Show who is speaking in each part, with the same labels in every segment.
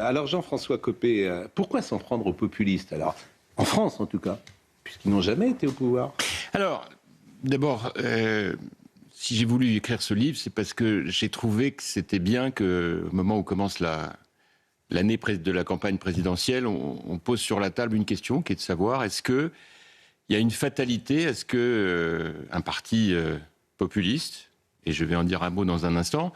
Speaker 1: Alors Jean-François Copé, pourquoi s'en prendre aux populistes? Alors, en France en tout cas, puisqu'ils n'ont jamais été au pouvoir.
Speaker 2: Alors, d'abord, si j'ai voulu écrire ce livre, c'est parce que j'ai trouvé que c'était bien qu'au moment où commence l'année de la campagne présidentielle, on pose sur la table une question qui est de savoir est-ce qu'il y a une fatalité, est-ce qu'un parti populiste, et je vais en dire un mot dans un instant,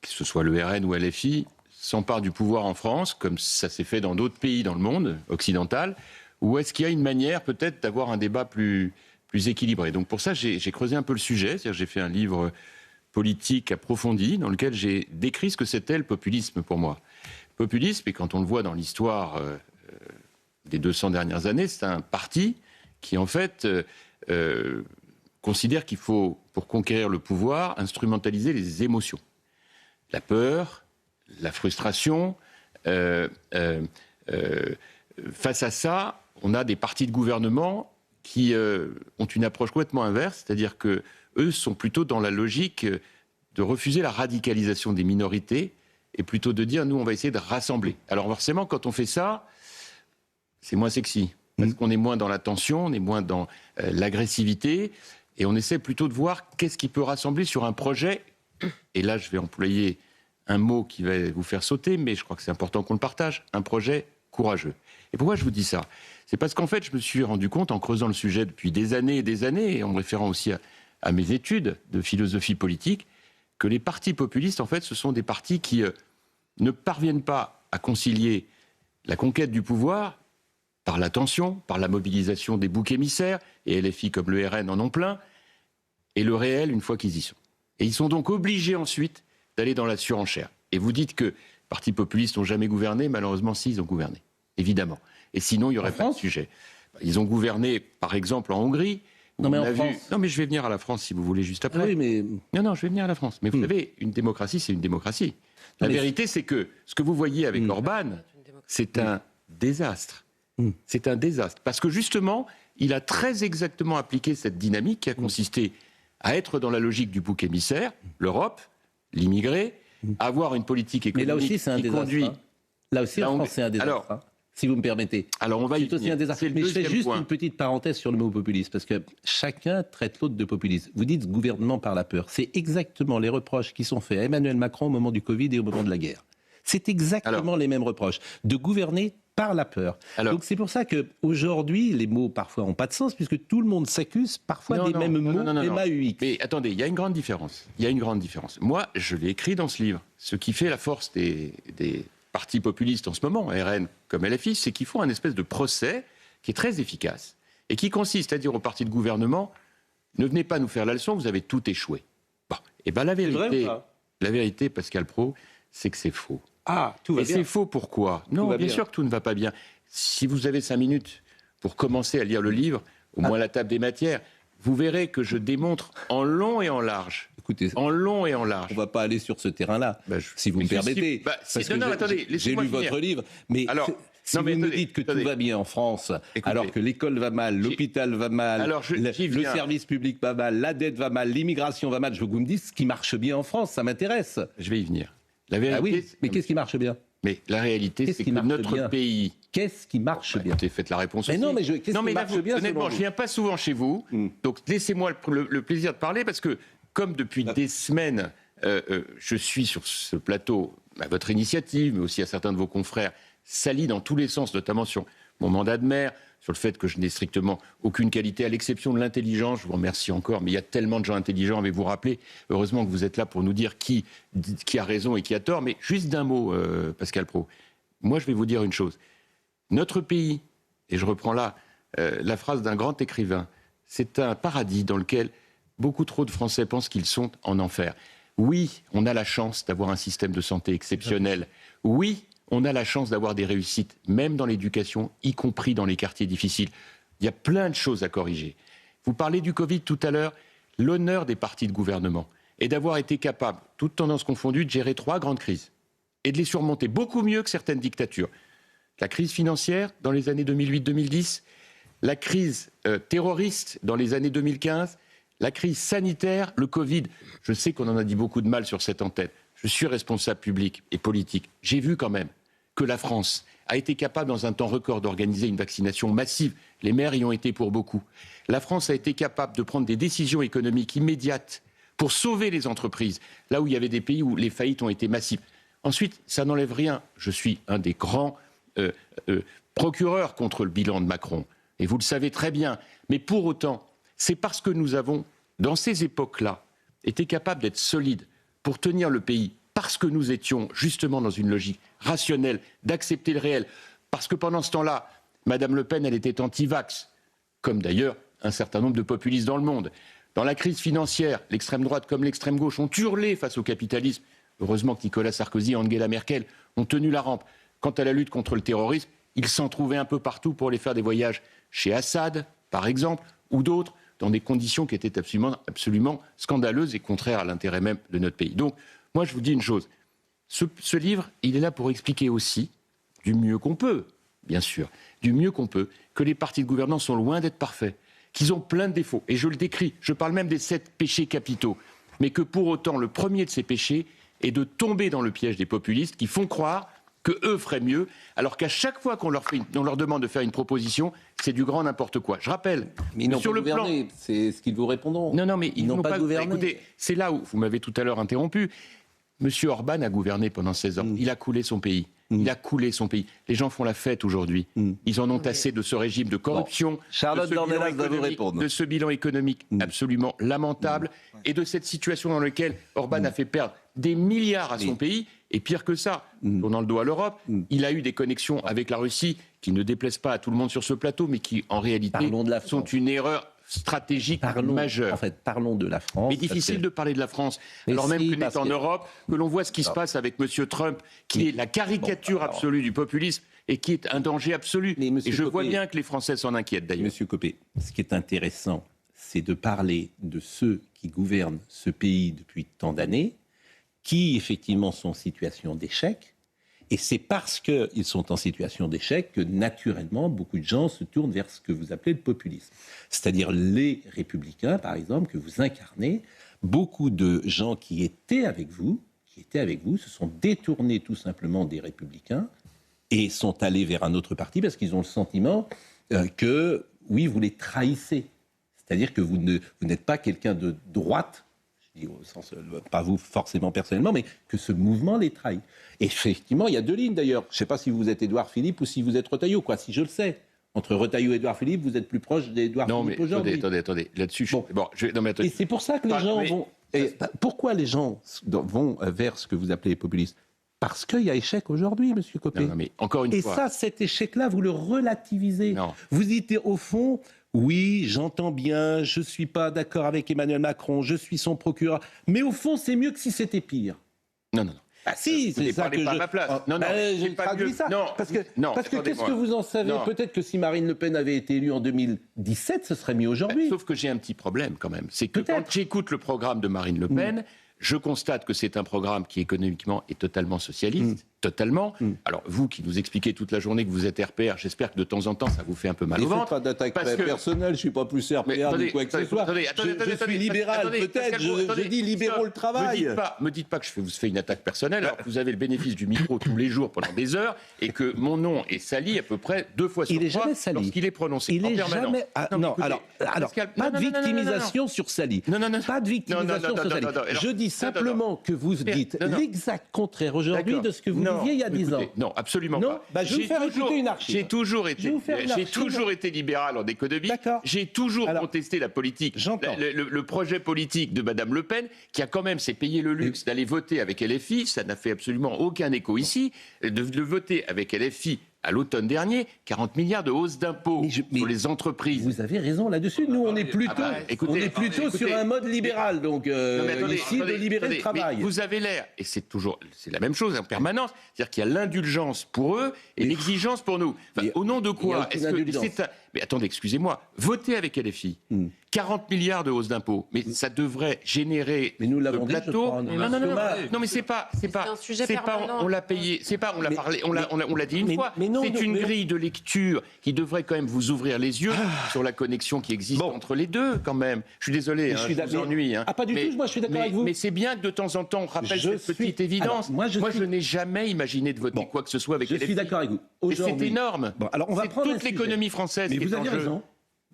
Speaker 2: que ce soit le RN ou LFI, s'empare du pouvoir en France, comme ça s'est fait dans d'autres pays dans le monde occidental, ou est-ce qu'il y a une manière peut-être d'avoir un débat plus équilibré? Donc pour ça, j'ai creusé un peu le sujet, c'est-à-dire j'ai fait un livre politique approfondi dans lequel j'ai décrit ce que c'était le populisme pour moi. Populisme, et quand on le voit dans l'histoire des 200 dernières années, c'est un parti qui en fait considère qu'il faut, pour conquérir le pouvoir, instrumentaliser les émotions. La peur, la frustration. Face à ça, on a des partis de gouvernement qui ont une approche complètement inverse, c'est-à-dire qu'eux sont plutôt dans la logique de refuser la radicalisation des minorités et plutôt de dire, nous, on va essayer de rassembler. Alors forcément, quand on fait ça, c'est moins sexy, parce qu'on est moins dans la tension, on est moins dans l'agressivité, et on essaie plutôt de voir qu'est-ce qui peut rassembler sur un projet, et là, je vais employer un mot qui va vous faire sauter, mais je crois que c'est important qu'on le partage, un projet courageux. Et pourquoi je vous dis ça? C'est parce qu'en fait, je me suis rendu compte, en creusant le sujet depuis des années, et en me référant aussi à mes études de philosophie politique, que les partis populistes, en fait, ce sont des partis qui ne parviennent pas à concilier la conquête du pouvoir par la tension, par la mobilisation des boucs émissaires, et LFI comme le RN en ont plein, et le réel une fois qu'ils y sont. Et ils sont donc obligés ensuite d'aller dans la surenchère. Et vous dites que les partis populistes n'ont jamais gouverné, malheureusement, si, ils ont gouverné, évidemment. Et sinon, il n'y aurait pas de sujet. Ils ont gouverné, par exemple, en Hongrie.
Speaker 1: Non, mais en France...
Speaker 2: Non, mais je vais venir à la France, si vous voulez, juste après.
Speaker 1: Ah oui, mais...
Speaker 2: Non, je vais venir à la France. Mais vous savez, une démocratie, c'est une démocratie. La vérité, c'est que ce que vous voyez avec Orban, c'est un désastre. C'est un désastre. Parce que, justement, il a très exactement appliqué cette dynamique qui a consisté à être dans la logique du bouc émissaire, l'Europe, l'immigré, avoir une politique économique
Speaker 1: mais là aussi, c'est un désastre,
Speaker 2: conduit...
Speaker 1: Là aussi, en France, c'est un désastre. Alors, si vous me permettez.
Speaker 2: Alors, on va y venir.
Speaker 1: Mais je fais juste une petite parenthèse sur le mot populiste, parce que chacun traite l'autre de populiste. Vous dites gouvernement par la peur. C'est exactement les reproches qui sont faits à Emmanuel Macron au moment du Covid et au moment de la guerre. C'est exactement les mêmes reproches. De gouverner par la peur. Donc c'est pour ça qu'aujourd'hui, les mots parfois n'ont pas de sens, puisque tout le monde s'accuse parfois des mêmes mots MAUX.
Speaker 2: Mais attendez, il y a une grande différence. Moi, je l'ai écrit dans ce livre. Ce qui fait la force des partis populistes en ce moment, RN comme LFI, c'est qu'ils font un espèce de procès qui est très efficace et qui consiste à dire aux partis de gouvernement, ne venez pas nous faire la leçon, vous avez tout échoué. Bon, et bien la vérité, Pascal Praud, c'est que c'est faux.
Speaker 1: Ah, tout va bien.
Speaker 2: Et c'est faux pourquoi? Non, bien sûr que tout ne va pas bien. Si vous avez 5 minutes pour commencer à lire le livre, au moins la table des matières, vous verrez que je démontre en long et en large.
Speaker 1: Écoutez,
Speaker 2: en long et en large.
Speaker 1: On ne va pas aller sur ce terrain-là, si vous me permettez. J'ai lu votre livre, mais si vous me dites que tout va bien en France, alors que l'école va mal, l'hôpital va mal, le service public va mal, la dette va mal, l'immigration va mal, je veux que vous me dites ce qui marche bien en France, ça m'intéresse.
Speaker 2: Je vais y venir. La vérité,
Speaker 1: mais qu'est-ce qui marche bien?
Speaker 2: Mais la réalité, c'est que notre pays...
Speaker 1: Qu'est-ce qui marche bien?
Speaker 2: Écoutez, faites la réponse aussi.
Speaker 1: Non, mais qu'est-ce qui marche bien?
Speaker 2: Honnêtement, je ne viens pas souvent chez vous, donc laissez-moi le plaisir de parler, parce que comme depuis des semaines, je suis sur ce plateau, à votre initiative, mais aussi à certains de vos confrères, sali dans tous les sens, notamment sur mon mandat de maire, sur le fait que je n'ai strictement aucune qualité, à l'exception de l'intelligence. Je vous remercie encore, mais il y a tellement de gens intelligents, mais vous rappelez, heureusement que vous êtes là pour nous dire qui a raison et qui a tort. Mais juste d'un mot, Pascal Praud, moi je vais vous dire une chose. Notre pays, et je reprends là la phrase d'un grand écrivain, c'est un paradis dans lequel beaucoup trop de Français pensent qu'ils sont en enfer. Oui, on a la chance d'avoir un système de santé exceptionnel. Oui, on a la chance d'avoir des réussites, même dans l'éducation, y compris dans les quartiers difficiles. Il y a plein de choses à corriger. Vous parlez du Covid tout à l'heure, l'honneur des partis de gouvernement est d'avoir été capable, toutes tendances confondues, de gérer 3 grandes crises et de les surmonter beaucoup mieux que certaines dictatures. La crise financière dans les années 2008-2010, la crise terroriste dans les années 2015, la crise sanitaire, le Covid. Je sais qu'on en a dit beaucoup de mal sur cette antenne. Je suis responsable public et politique. J'ai vu quand même que la France a été capable, dans un temps record, d'organiser une vaccination massive. Les maires y ont été pour beaucoup. La France a été capable de prendre des décisions économiques immédiates pour sauver les entreprises, là où il y avait des pays où les faillites ont été massives. Ensuite, ça n'enlève rien. Je suis un des grands procureurs contre le bilan de Macron. Et vous le savez très bien. Mais pour autant, c'est parce que nous avons, dans ces époques-là, été capables d'être solides pour tenir le pays, parce que nous étions justement dans une logique rationnelle, d'accepter le réel. Parce que pendant ce temps-là, Mme Le Pen, elle était anti-vax, comme d'ailleurs un certain nombre de populistes dans le monde. Dans la crise financière, l'extrême droite comme l'extrême gauche ont hurlé face au capitalisme. Heureusement que Nicolas Sarkozy et Angela Merkel ont tenu la rampe. Quant à la lutte contre le terrorisme, ils s'en trouvaient un peu partout pour aller faire des voyages chez Assad, par exemple, ou d'autres, dans des conditions qui étaient absolument scandaleuses et contraires à l'intérêt même de notre pays. Donc, moi, je vous dis une chose. Ce livre, il est là pour expliquer aussi, du mieux qu'on peut, bien sûr, du mieux qu'on peut, que les partis de gouvernance sont loin d'être parfaits, qu'ils ont plein de défauts. Et je le décris, je parle même des 7 péchés capitaux. Mais que pour autant, le premier de ces péchés est de tomber dans le piège des populistes qui font croire qu'eux feraient mieux, alors qu'à chaque fois qu'on leur demande de faire une proposition, c'est du grand n'importe quoi. Je rappelle,
Speaker 1: mais ils n'ont pas gouverné, c'est ce qu'ils vous répondront.
Speaker 2: Non, mais ils n'ont pas
Speaker 1: gouverné.
Speaker 2: Écoutez, c'est là où vous m'avez tout à l'heure interrompu. Monsieur Orban a gouverné pendant 16 ans. Il a coulé son pays. Il a coulé son pays. Les gens font la fête aujourd'hui. Ils en ont assez de ce régime de corruption,
Speaker 1: Charlotte Dornelas va vous répondre.
Speaker 2: de ce bilan économique absolument lamentable et de cette situation dans laquelle Orban a fait perdre des milliards à son pays. Et pire que ça, tournant le dos à l'Europe, il a eu des connexions avec la Russie qui ne déplaisent pas à tout le monde sur ce plateau, mais qui en réalité sont une erreur stratégique majeure.
Speaker 1: En fait, parlons de la France.
Speaker 2: Mais difficile de parler de la France, alors même qu'on est en Europe, que l'on voit ce qui se passe avec M. Trump, qui est la caricature absolue du populisme et qui est un danger absolu. Et je vois bien que les Français s'en inquiètent d'ailleurs.
Speaker 1: Monsieur Copé, ce qui est intéressant, c'est de parler de ceux qui gouvernent ce pays depuis tant d'années, qui effectivement sont en situation d'échec. Et c'est parce qu'ils sont en situation d'échec que, naturellement, beaucoup de gens se tournent vers ce que vous appelez le populisme. C'est-à-dire les républicains, par exemple, que vous incarnez. Beaucoup de gens qui étaient avec vous, se sont détournés tout simplement des républicains et sont allés vers un autre parti parce qu'ils ont le sentiment que, oui, vous les trahissez. C'est-à-dire que vous n'êtes pas quelqu'un de droite, je dis au sens, pas vous forcément personnellement, mais que ce mouvement les trahit. Et effectivement, il y a 2 lignes d'ailleurs. Je ne sais pas si vous êtes Édouard Philippe ou si vous êtes Retailleau, quoi. Si je le sais. Entre Retailleau et Édouard Philippe, vous êtes plus proche d'Édouard Philippe aujourd'hui.
Speaker 2: Non, mais attendez. Là-dessus,
Speaker 1: Et c'est pour ça que les gens vont... pourquoi les gens vont vers ce que vous appelez populistes ? Parce qu'il y a échec aujourd'hui, monsieur Copé.
Speaker 2: Non, mais encore une fois...
Speaker 1: Et ça, cet échec-là, vous le relativisez.
Speaker 2: Non.
Speaker 1: Vous dites, au fond... Oui, j'entends bien, je ne suis pas d'accord avec Emmanuel Macron, je suis son procureur. Mais au fond, c'est mieux que si c'était pire.
Speaker 2: Non.
Speaker 1: Ah si, c'est ça que
Speaker 2: pas à ma place. Non,
Speaker 1: j'ai traduit ça. Non, parce que qu'est-ce que vous en savez ? Peut-être que si Marine Le Pen avait été élue en 2017, ce serait mieux aujourd'hui.
Speaker 2: Sauf que j'ai un petit problème quand même. C'est que quand j'écoute le programme de Marine Le Pen, je constate que c'est un programme qui économiquement est totalement socialiste. Totalement. Alors, vous qui nous expliquez toute la journée que vous êtes RPR, j'espère que de temps en temps, ça vous fait un peu mal au ventre.
Speaker 1: Pas d'attaque personnelle, je ne suis pas plus RPR ni quoi que ce soit. Je suis libéral, peut-être, je dis libérons le travail.
Speaker 2: Me dites pas que je vous fais une attaque personnelle, alors que vous avez le bénéfice du micro tous les jours pendant des heures, et que mon nom est sali à peu près 2 fois sur 3 lorsqu'il est prononcé en permanence.
Speaker 1: Alors, pas de victimisation sur Sali. Pas de victimisation sur Sali. Je dis simplement que vous dites l'exact contraire aujourd'hui de ce que vous il y a 10 ans.
Speaker 2: Non, absolument pas.
Speaker 1: Je vais vous faire écouter une archive.
Speaker 2: J'ai toujours été libéral en économie. J'ai toujours contesté la politique, le projet politique de Mme Le Pen, qui a quand même s'est payé le luxe d'aller voter avec LFI. Ça n'a fait absolument aucun écho ici. De voter avec LFI à l'automne dernier, 40 milliards de hausse d'impôts sur les entreprises.
Speaker 1: Vous avez raison là-dessus. Nous, on est plutôt sur un mode libéral, donc ici, de libérer le travail.
Speaker 2: Mais vous avez l'air, et c'est la même chose en permanence, c'est-à-dire qu'il y a l'indulgence pour eux et l'exigence pour nous. Au nom de quoi Mais attendez, excusez-moi, voter avec LFI, 40 milliards de hausse d'impôts, mais ça devrait générer ce plateau. Non, mais c'est pas,
Speaker 3: un sujet permanent.
Speaker 2: on l'a payé, on l'a parlé, on l'a dit une fois. c'est une grille de lecture qui devrait quand même vous ouvrir les yeux sur la connexion qui existe entre les deux, quand même. Je suis désolé, je vous ennuie.
Speaker 1: Pas du tout, moi je suis d'accord avec vous.
Speaker 2: Mais c'est bien que de temps en temps on rappelle cette petite évidence.
Speaker 1: Alors,
Speaker 2: je n'ai jamais imaginé de voter quoi que ce soit avec LFI.
Speaker 1: Je suis d'accord avec vous.
Speaker 2: C'est énorme.
Speaker 1: Alors on va prendre
Speaker 2: toute l'économie française
Speaker 1: mais
Speaker 2: qui
Speaker 1: vous
Speaker 2: est en
Speaker 1: avez
Speaker 2: jeu.
Speaker 1: raison.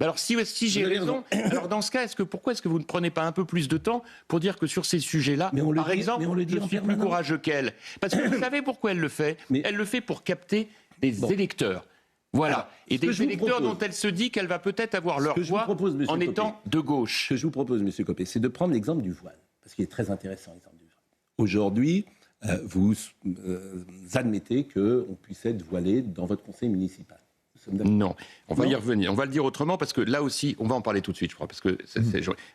Speaker 2: Alors si j'ai raison, alors dans ce cas, pourquoi est-ce que vous ne prenez pas un peu plus de temps pour dire que sur ces sujets-là, par exemple, je suis plus courageux qu'elle? Parce que vous savez pourquoi elle le fait? Elle le fait pour capter des électeurs. Voilà. Alors, et des électeurs dont elle se dit qu'elle va peut-être avoir leur voix en étant de gauche.
Speaker 1: Ce que je vous propose, M. Copé, c'est de prendre l'exemple du voile. Parce qu'il est très intéressant, l'exemple du voile. Aujourd'hui, vous admettez qu'on puisse être voilé dans votre conseil municipal.
Speaker 2: Non, on va y revenir. On va le dire autrement parce que là aussi, on va en parler tout de suite, je crois. Parce que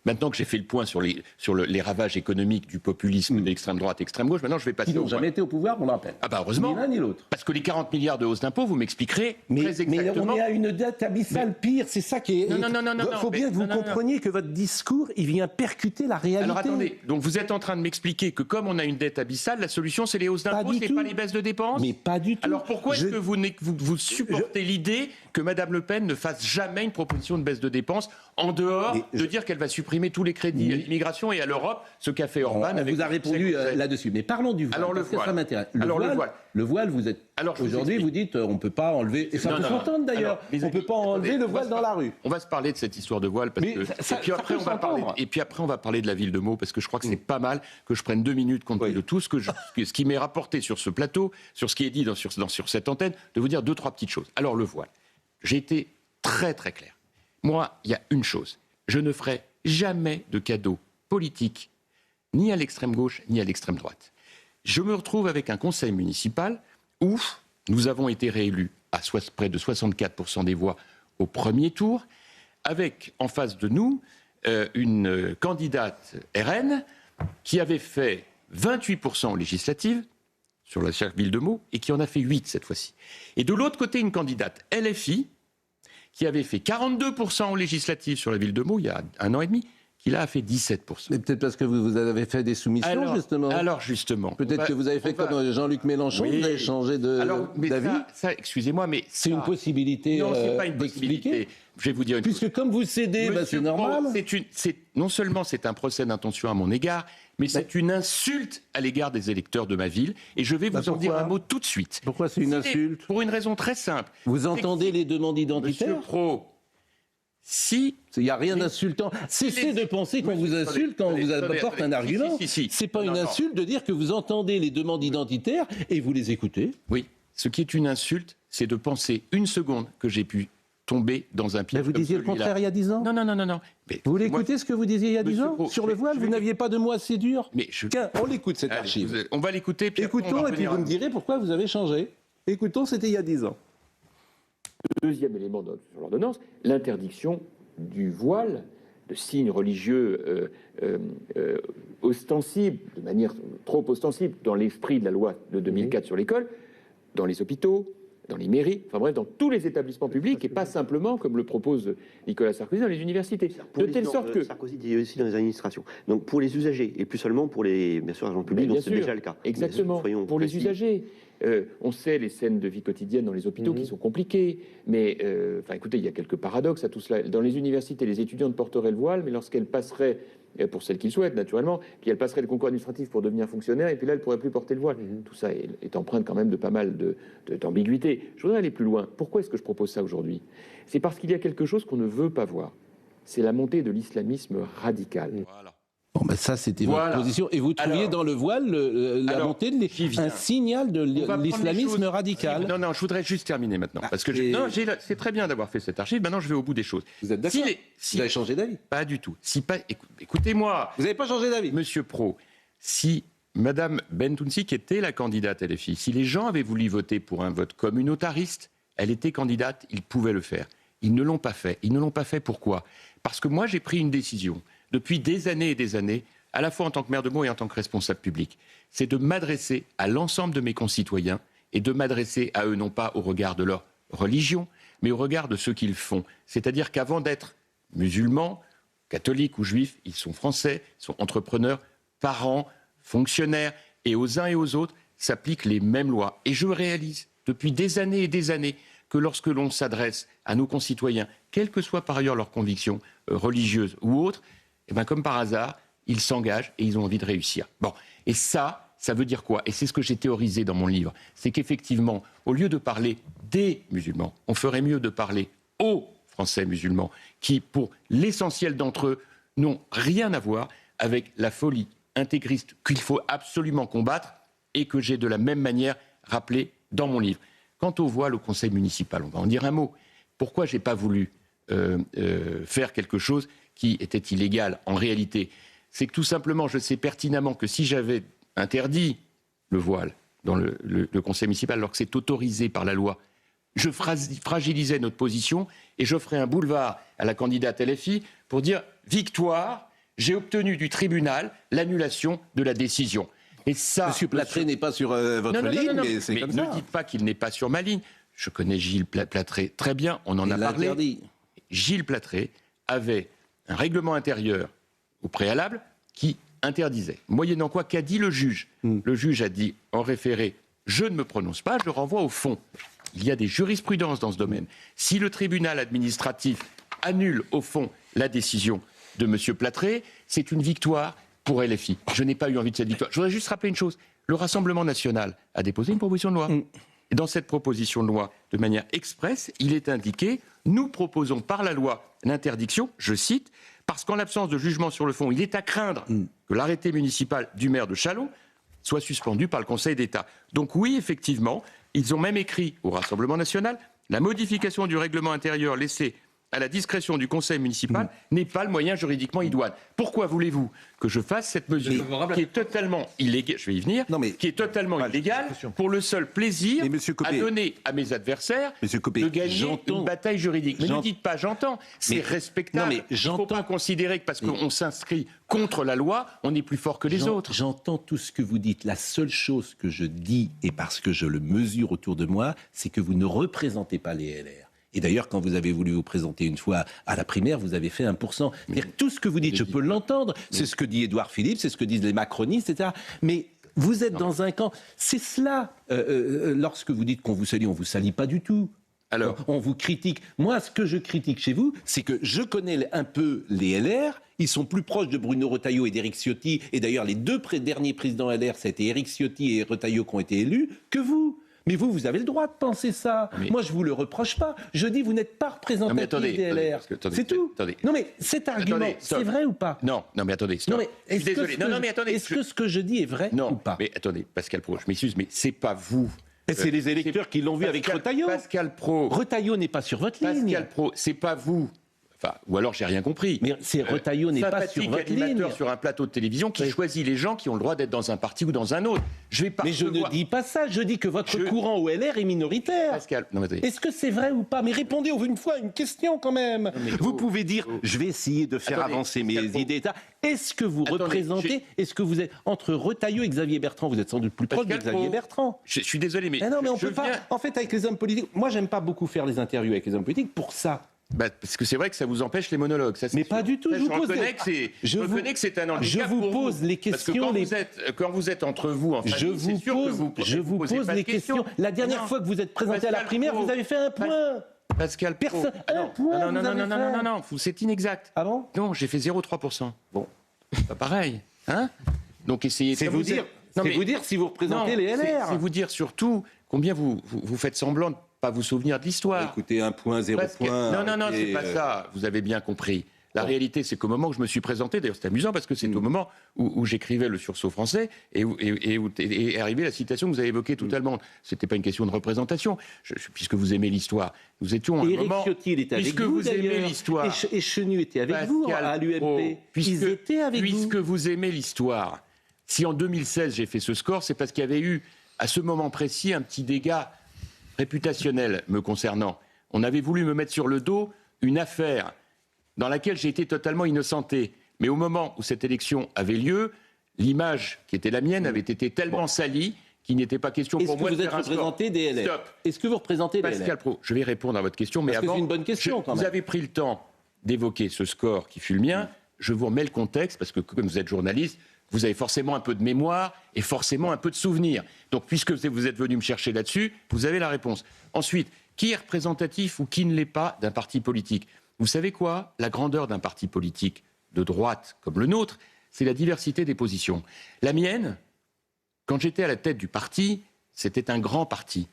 Speaker 2: maintenant que j'ai fait le point sur les ravages économiques du populisme de l'extrême droite, extrême gauche, maintenant je vais passer.
Speaker 1: Ils n'ont jamais été au pouvoir, on le rappelle.
Speaker 2: Ah bah heureusement.
Speaker 1: Ni l'un ni l'autre.
Speaker 2: Parce que les 40 milliards de hausse d'impôts, vous m'expliquerez très exactement.
Speaker 1: Mais on est à une dette abyssale pire, c'est ça qui est.
Speaker 2: Non.
Speaker 1: Il faut bien que vous compreniez que votre discours, il vient percuter la réalité.
Speaker 2: Alors attendez, donc vous êtes en train de m'expliquer que comme on a une dette abyssale, la solution c'est les hausses d'impôts, c'est pas les baisses de dépenses?
Speaker 1: Mais pas du tout.
Speaker 2: Alors pourquoi est-ce que vous supportez l'idée que Mme Le Pen ne fasse jamais une proposition de baisse de dépenses en dehors de dire qu'elle va supprimer tous les crédits à l'immigration et à l'Europe, ce qu'a fait Orban?
Speaker 1: On vous a répondu là-dessus. Mais parlons du voile.
Speaker 2: Alors le voile.
Speaker 1: Ça m'intéresse. Le voile, vous êtes. Aujourd'hui, vous dites on ne peut pas enlever. Et ça peut s'entendre d'ailleurs. On ne peut pas enlever le voile dans la rue.
Speaker 2: On va se parler de cette histoire de voile. Et puis après, on va parler de la ville de Meaux, parce que je crois que c'est pas mal que je prenne 2 minutes compte tenu de tout ce qui m'est rapporté sur ce plateau, sur ce qui est dit sur cette antenne, de vous dire 2-3 petites choses. Alors le voile. J'ai été très très clair. Moi, il y a une chose. Je ne ferai jamais de cadeau politique, ni à l'extrême gauche, ni à l'extrême droite. Je me retrouve avec un conseil municipal où nous avons été réélus à près de 64% des voix au premier tour, avec en face de nous une candidate RN qui avait fait 28% aux législatives sur la ville de Meaux et qui en a fait 8 cette fois-ci. Et de l'autre côté, une candidate LFI qui avait fait 42% aux législatives sur la ville de Meaux il y a 1 an et demi, qui là a fait 17%.
Speaker 1: Mais peut-être parce que vous avez fait des soumissions, justement.
Speaker 2: Alors justement.
Speaker 1: Peut-être que vous avez fait comme Jean-Luc Mélenchon, vous avez changé d'avis.
Speaker 2: Excusez-moi, mais
Speaker 1: c'est une possibilité.
Speaker 2: Non, c'est pas une possibilité. Je vais vous dire une chose.
Speaker 1: Puisque comme vous cédez, c'est normal.
Speaker 2: Non seulement c'est un procès d'intention à mon égard, mais c'est une insulte à l'égard des électeurs de ma ville. Et je vais vous en dire un mot tout de suite.
Speaker 1: Pourquoi c'est une insulte?
Speaker 2: Pour une raison très simple.
Speaker 1: Vous entendez les demandes identitaires?
Speaker 2: Monsieur Pro, si...
Speaker 1: Il n'y a rien d'insultant. Cessez de penser qu'on vous insulte quand on vous apporte un argument. C'est pas une insulte de dire que vous entendez les demandes identitaires et vous les écoutez.
Speaker 2: Oui. Ce qui est une insulte, c'est de penser une seconde que j'ai pu tomber dans un piège.
Speaker 1: Vous disiez le contraire il y a 10 ans?
Speaker 2: Non.
Speaker 1: Mais vous voulez écouter ce que vous disiez il y a 10 ans? Sur le voile, vous n'aviez pas de mots assez durs? Tiens, on l'écoute cette archive.
Speaker 2: On va l'écouter.
Speaker 1: Écoutons et puis vous me direz pourquoi vous avez changé. Écoutons, c'était il y a 10 ans.
Speaker 3: Deuxième élément sur l'ordonnance, l'interdiction du voile, de signes religieux ostensibles, de manière trop ostensible, dans l'esprit de la loi de 2004 sur l'école, dans les hôpitaux, dans les mairies, enfin bref, dans tous les établissements publics, et pas simplement, comme le propose Nicolas Sarkozy, dans les universités. De telle sorte que...
Speaker 4: Sarkozy dit aussi dans les administrations. Donc pour les usagers, et plus seulement pour les, bien sûr, agents publics, dont c'est déjà le cas.
Speaker 3: Exactement, pour les usagers. On sait les scènes de vie quotidienne dans les hôpitaux qui sont compliquées, mais écoutez, il y a quelques paradoxes à tout cela. Dans les universités, les étudiantes porteraient le voile, mais lorsqu'elles passeraient, pour celles qu'ils souhaitent naturellement, puis elles passeraient le concours administratif pour devenir fonctionnaires, et puis là, elles ne pourraient plus porter le voile. Tout ça est empreinte quand même de pas mal d'ambiguïté. Je voudrais aller plus loin. Pourquoi est-ce que je propose ça aujourd'hui? C'est parce qu'il y a quelque chose qu'on ne veut pas voir. C'est la montée de l'islamisme radical.
Speaker 2: Voilà.
Speaker 1: Bon, ben ça, c'était votre position. Et vous trouviez dans le voile la montée un signal de l'islamisme radical.
Speaker 2: Non, je voudrais juste terminer maintenant. Parce que c'est très bien d'avoir fait cette archive. Maintenant, je vais au bout des choses.
Speaker 1: Vous êtes d'accord? Vous avez changé d'avis?
Speaker 2: Pas du tout. Écoutez-moi.
Speaker 1: Vous n'avez pas changé d'avis?
Speaker 2: Monsieur Pro, si Madame Bentounsi, qui était la candidate LFI, si les gens avaient voulu voter pour un vote communautariste, elle était candidate, ils pouvaient le faire. Ils ne l'ont pas fait. Ils ne l'ont pas fait pourquoi? Parce que moi, j'ai pris une décision depuis des années et des années, à la fois en tant que maire de Meaux et en tant que responsable public, c'est de m'adresser à l'ensemble de mes concitoyens et de m'adresser à eux non pas au regard de leur religion, mais au regard de ce qu'ils font. C'est-à-dire qu'avant d'être musulmans, catholiques ou juifs, ils sont français, ils sont entrepreneurs, parents, fonctionnaires, et aux uns et aux autres s'appliquent les mêmes lois. Et je réalise depuis des années et des années que lorsque l'on s'adresse à nos concitoyens, quelles que soient par ailleurs leurs convictions religieuses ou autres, eh bien, comme par hasard, ils s'engagent et ils ont envie de réussir. Bon, et ça veut dire quoi? Et c'est ce que j'ai théorisé dans mon livre. C'est qu'effectivement, au lieu de parler des musulmans, on ferait mieux de parler aux Français musulmans, qui, pour l'essentiel d'entre eux, n'ont rien à voir avec la folie intégriste qu'il faut absolument combattre et que j'ai de la même manière rappelé dans mon livre. Quant au voile au conseil municipal, on va en dire un mot. Pourquoi je n'ai pas voulu faire quelque chose qui était illégal en réalité? C'est que tout simplement, je sais pertinemment que si j'avais interdit le voile dans le conseil municipal, alors que c'est autorisé par la loi, je fragilisais notre position et j'offrais un boulevard à la candidate LFI pour dire « Victoire, j'ai obtenu du tribunal l'annulation de la décision ». Et ça,
Speaker 1: Monsieur Platré n'est pas sur votre ligne, mais c'est comme ça.
Speaker 2: Ne dites pas qu'il n'est pas sur ma ligne. Je connais Gilles Platré très bien, on en a parlé.
Speaker 1: Interdit.
Speaker 2: Gilles Platré avait un règlement intérieur au préalable qui interdisait. Moyennant quoi, qu'a dit le juge? Le juge a dit en référé, je ne me prononce pas, je renvoie au fond. Il y a des jurisprudences dans ce domaine. Si le tribunal administratif annule au fond la décision de M. Platré, c'est une victoire pour LFI. Je n'ai pas eu envie de cette victoire. Je voudrais juste rappeler une chose. Le Rassemblement national a déposé une proposition de loi. Et dans cette proposition de loi, de manière expresse, il est indiqué « Nous proposons par la loi l'interdiction, je cite, parce qu'en l'absence de jugement sur le fond, il est à craindre que l'arrêté municipal du maire de Châlons soit suspendu par le Conseil d'État. » Donc oui, effectivement, ils ont même écrit au Rassemblement national « La modification du règlement intérieur laissée à la discrétion du conseil municipal n'est pas le moyen juridiquement idoine. » Pourquoi voulez-vous que je fasse cette mesure qui est totalement illégale, je vais y venir, qui est totalement illégale pour le seul plaisir à donner à mes adversaires de gagner une bataille juridique? Mais ne dites pas j'entends, c'est respectable. Il ne faut pas considérer que parce qu'on s'inscrit contre la loi, on est plus fort que les autres.
Speaker 1: J'entends tout ce que vous dites. La seule chose que je dis, et parce que je le mesure autour de moi, c'est que vous ne représentez pas les LR. Et d'ailleurs, quand vous avez voulu vous présenter une fois à la primaire, vous avez fait 1%. Tout ce que vous dites, je peux l'entendre. C'est ce que dit Édouard Philippe, c'est ce que disent les macronistes, etc. Mais vous êtes dans un camp. C'est cela. Lorsque vous dites qu'on vous salit, on ne vous salit pas du tout. Alors, on vous critique. Moi, ce que je critique chez vous, c'est que je connais un peu les LR. Ils sont plus proches de Bruno Retailleau et d'Éric Ciotti. Et d'ailleurs, les deux derniers présidents LR, c'était Éric Ciotti et Retailleau qui ont été élus, que vous. Mais vous avez le droit de penser ça. Moi, je ne vous le reproche pas. Je dis, vous n'êtes pas représentatif des LR. C'est tout. Non, mais cet argument, c'est vrai ou pas?
Speaker 2: Non, mais attendez.
Speaker 1: Non, mais est-ce que ce que je dis est vrai ou pas?
Speaker 2: Non, mais attendez, Pascal Praud, je m'excuse, mais c'est pas vous.
Speaker 1: C'est les électeurs qui l'ont vu avec Retailleau.
Speaker 2: Pascal Praud.
Speaker 1: Retailleau n'est pas sur votre ligne.
Speaker 2: Pascal Praud, c'est pas vous. Enfin, ou alors j'ai rien compris.
Speaker 1: Mais c'est Retailleau n'est pas sur votre ligne.
Speaker 2: Animateur sur un plateau de télévision qui choisit les gens qui ont le droit d'être dans un parti ou dans un autre.
Speaker 1: Mais je ne dis pas ça. Je dis que votre courant au LR est minoritaire.
Speaker 2: Pascal, non, mais
Speaker 1: est-ce que c'est vrai ou pas? Mais répondez une fois à une question quand même. Vous pouvez dire, je vais essayer de faire avancer mes idées. Est-ce que vous représentez, est-ce que vous êtes entre Retailleau et Xavier Bertrand? Vous êtes sans doute plus proche de Xavier Bertrand.
Speaker 2: Je suis désolé, mais
Speaker 1: non, mais on peut pas. En fait, avec les hommes politiques, moi, j'aime pas beaucoup faire les interviews avec les hommes politiques pour ça.
Speaker 2: Parce que c'est vrai que ça vous empêche les monologues. Ça,
Speaker 1: mais pas du tout.
Speaker 2: Je reconnais que c'est un handicap.
Speaker 1: Je vous pose les questions.
Speaker 2: Parce que quand vous êtes entre vous, en fait,
Speaker 1: je vous pose les questions. La dernière fois que vous êtes présenté à la primaire, vous avez fait un point.
Speaker 2: Pascal Praud. Non, c'est inexact.
Speaker 1: Ah bon?
Speaker 2: Non, j'ai fait 0,3%. Bon, pas pareil. Hein? Donc essayez.
Speaker 1: C'est vous dire si vous représentez les LR.
Speaker 2: C'est vous dire surtout combien vous faites semblant de pas vous souvenir de l'histoire.
Speaker 1: Écoutez, 1 point, 0 point.
Speaker 2: Non, c'est pas ça. Vous avez bien compris. La réalité, c'est qu'au moment où je me suis présenté, d'ailleurs c'est amusant parce que c'est au moment où j'écrivais le sursaut français et où est arrivée la citation que vous avez évoquée tout à l'heure. C'était pas une question de représentation, puisque vous aimez l'histoire. Nous étions à un moment...
Speaker 1: Ciotti, il était avec vous,
Speaker 2: aimez l'histoire.
Speaker 1: Et Chenu était avec vous à l'UMP. Ils étaient avec vous.
Speaker 2: Puisque vous aimez l'histoire, si en 2016 j'ai fait ce score, c'est parce qu'il y avait eu, à ce moment précis, un petit dégât réputationnel me concernant. On avait voulu me mettre sur le dos une affaire dans laquelle j'ai été totalement innocenté. Mais au moment où cette élection avait lieu, l'image qui était la mienne avait été tellement salie qu'il n'était pas question pour moi de faire un score.
Speaker 1: Est-ce que vous êtes représenté des LR? Est-ce que vous représentez les LR?
Speaker 2: Pascal Praud, je vais répondre à votre question, mais avant...
Speaker 1: c'est une bonne question, quand même.
Speaker 2: Vous avez pris le temps d'évoquer ce score qui fut le mien. Je vous remets le contexte, parce que comme vous êtes journaliste, vous avez forcément un peu de mémoire et forcément un peu de souvenir. Donc, puisque vous êtes venu me chercher là-dessus, vous avez la réponse. Ensuite, qui est représentatif ou qui ne l'est pas d'un parti politique? Vous savez quoi? La grandeur d'un parti politique de droite comme le nôtre, c'est la diversité des positions. La mienne, quand j'étais à la tête du parti, c'était un grand parti.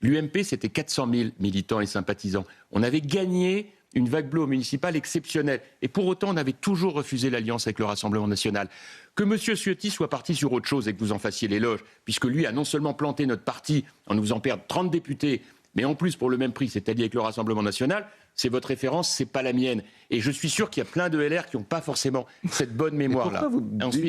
Speaker 2: L'UMP, c'était 400 000 militants et sympathisants. On avait gagné une vague bleue municipale exceptionnelle. Et pour autant, on avait toujours refusé l'alliance avec le Rassemblement national. Que M. Ciotti soit parti sur autre chose et que vous en fassiez l'éloge, puisque lui a non seulement planté notre parti en nous faisant perdre 30 députés, mais en plus, pour le même prix, c'est allié avec le Rassemblement national, c'est votre référence, c'est pas la mienne. Et je suis sûr qu'il y a plein de LR qui n'ont pas forcément cette bonne mémoire-là.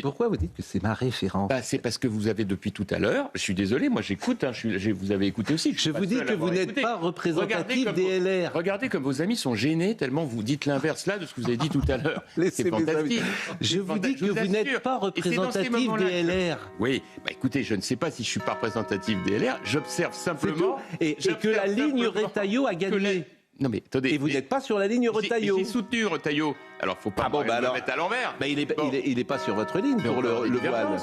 Speaker 1: Pourquoi vous dites que c'est ma référence?
Speaker 2: C'est parce que vous avez depuis tout à l'heure, je suis désolé, moi j'écoute, vous avez écouté aussi.
Speaker 1: Je vous dis que vous n'êtes pas représentatif des LR.
Speaker 2: Regardez comme vos amis sont gênés tellement vous dites l'inverse là de ce que vous avez dit tout à l'heure. C'est fantastique.
Speaker 1: Je vous dis que vous n'êtes pas représentatif des LR.
Speaker 2: Oui, écoutez, je ne sais pas si je suis pas représentatif des LR, j'observe simplement...
Speaker 1: Et que la ligne Retailleau a gagné.
Speaker 2: Non mais attendez.
Speaker 1: Et vous n'êtes pas sur la ligne Retailleau.
Speaker 2: J'ai soutenu Retailleau. Alors faut pas le mettre à l'envers.
Speaker 1: Il n'est pas sur votre ligne pour le voile.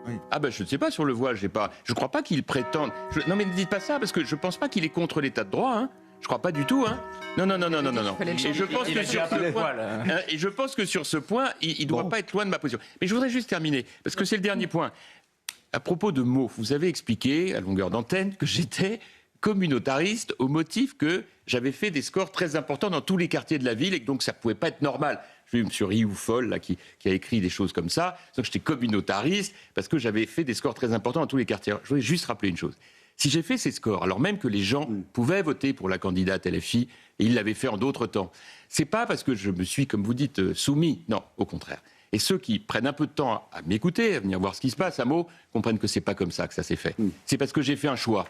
Speaker 2: Oui. Je ne sais pas sur le voile. Je crois pas qu'il prétende. Non mais ne dites pas ça parce que je pense pas qu'il est contre l'état de droit. Hein. Je crois pas du tout. Hein. Non. Et je pense que sur ce point, il doit pas être loin de ma position. Mais je voudrais juste terminer parce que c'est le dernier point. À propos de mots, vous avez expliqué à longueur d'antenne que j'étais communautariste au motif que j'avais fait des scores très importants dans tous les quartiers de la ville et que donc ça ne pouvait pas être normal. J'ai vu M. Rioufol là, qui a écrit des choses comme ça. Donc j'étais communautariste parce que j'avais fait des scores très importants dans tous les quartiers. Je voulais juste rappeler une chose. Si j'ai fait ces scores, alors même que les gens pouvaient voter pour la candidate LFI, et ils l'avaient fait en d'autres temps, c'est pas parce que je me suis, comme vous dites, soumis. Non, au contraire. Et ceux qui prennent un peu de temps à m'écouter, à venir voir ce qui se passe, à mots, comprennent que c'est pas comme ça que ça s'est fait. C'est parce que j'ai fait un choix.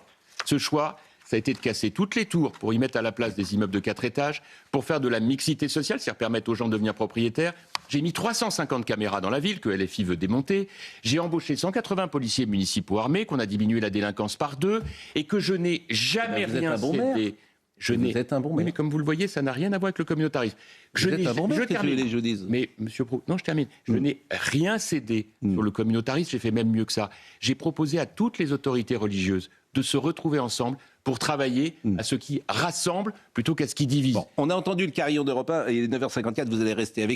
Speaker 2: Ce choix, ça a été de casser toutes les tours pour y mettre à la place des immeubles de 4 étages, pour faire de la mixité sociale, c'est-à-dire permettre aux gens de devenir propriétaires. J'ai mis 350 caméras dans la ville que LFI veut démonter. J'ai embauché 180 policiers municipaux armés, qu'on a diminué la délinquance par 2, et que je n'ai jamais rien cédé.
Speaker 1: Vous êtes un bon maire.
Speaker 2: Oui, mais comme vous le voyez, ça n'a rien à voir avec le communautarisme.
Speaker 1: Vous êtes un bon maire, qu'est-ce que les gens disent ?
Speaker 2: Mais, monsieur Pro, non, je termine. Je n'ai rien cédé sur le communautarisme, j'ai fait même mieux que ça. J'ai proposé à toutes les autorités religieuses de se retrouver ensemble pour travailler à ce qui rassemble plutôt qu'à ce qui divise.
Speaker 1: Bon, on a entendu le carillon d'Europe 1 et 9h54, vous allez rester avec